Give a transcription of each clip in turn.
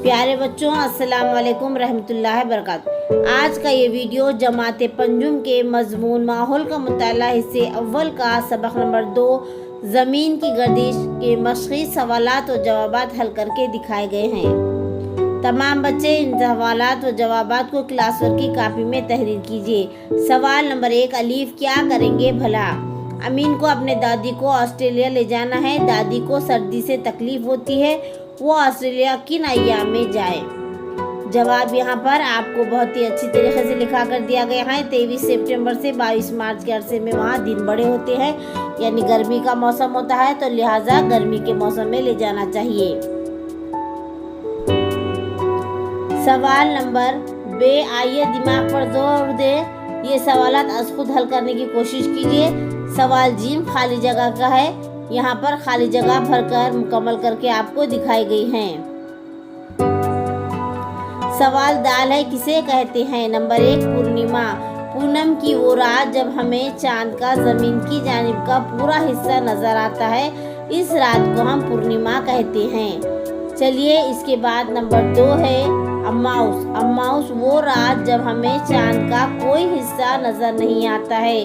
प्यारे बच्चों, अस्सलाम वालेकुम रहमतुल्लाहि बरकातुहू। आज का ये वीडियो जमात पंजुम के मजमून माहौल का मुताला हिस्से अव्वल का सबक नंबर 2 ज़मीन की गर्दिश के मशक़ी सवालात व जवाबात हल करके दिखाए गए हैं। तमाम बच्चे इन सवालात व जवाबात को क्लास वर्क की कापी में तहरीर कीजिए। सवाल नंबर 1, अलीफ क्या करेंगे भला? अमीन को अपने दादी को ऑस्ट्रेलिया ले जाना है। दादी को सर्दी से तकलीफ होती है, वो ऑस्ट्रेलिया किन अय्याम में जाए? जवाब यहाँ पर आपको बहुत ही अच्छी तरीके से लिखा कर दिया गया है। 23 सितंबर से 22 मार्च के अरसे में वहाँ दिन बड़े होते हैं, यानी गर्मी का मौसम होता है, तो लिहाजा गर्मी के मौसम में ले जाना चाहिए। सवाल नंबर बे, आइए दिमाग पर जोर दे, ये सवालात आज खुद हल करने की कोशिश कीजिए। सवाल जीम खाली जगह का है, यहाँ पर खाली जगह भरकर मुकम्मल करके आपको दिखाई गई है। सवाल दाल है, किसे कहते हैं? नंबर 1, पूर्णिमा। पूनम की वो रात जब हमें चांद का जमीन की जानिब का पूरा हिस्सा नजर आता है, इस रात को हम पूर्णिमा कहते हैं। चलिए इसके बाद नंबर 2 है अम्माउस। अम्माउस वो रात जब हमें चांद का कोई हिस्सा नजर नहीं आता है,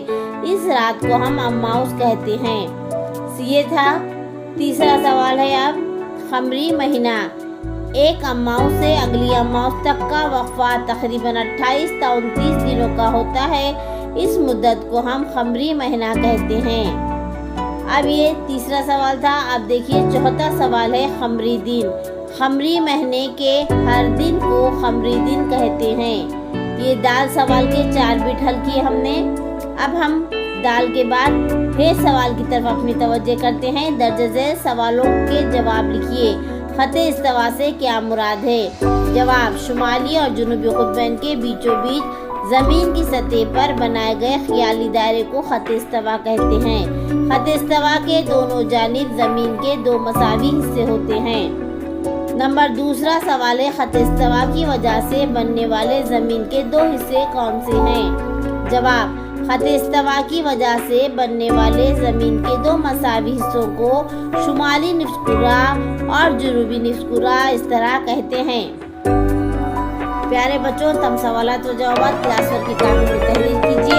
इस रात को हम अम्माउस कहते हैं। ये था। तीसरा सवाल है अब खमरी महीना। एक अम्माउस से अगली अम्माउस तक का वक्फा तकरीबन 28 या 29 दिनों का होता है। इस मुद्दत को हम खमरी महीना कहते हैं। अब ये तीसरा सवाल था। अब देखिए चौथा सवाल है खमरी दिन। खमरी महीने के हर दिन को खमरी दिन कहते हैं। ये दाल सवाल के 4 बिट हल किए हमने। अब हम दाल के बाद हे सवाल की तरफ अपनी तवज्जो करते हैं। दर्ज झेल सवालों के जवाब लिखिए। खते इस्तवा से क्या मुराद है? जवाब, शुमाली और जुनूबी कुतबैन के बीचों बीच जमीन की सतह पर बनाए गए ख्याली दायरे को खते इस्तवा कहते हैं। खते इस्तवा के दोनों जानिब जमीन के 2 मसावी हिस्से होते हैं। नंबर दूसरा सवाल है, खते इस्तवा की वजह से बनने वाले जमीन के 2 हिस्से कौन से हैं? जवाब, खते इस्तवा की वजह से बनने वाले जमीन के 2 मसावी हिस्सों को शुमाली निस्फ कुरा और जुनूबी निस्फ कुरा इस तरह कहते हैं। प्यारे बच्चों, तम सवालात व जवाबात क्लास वर्क की कापी में तहरीर कीजिए।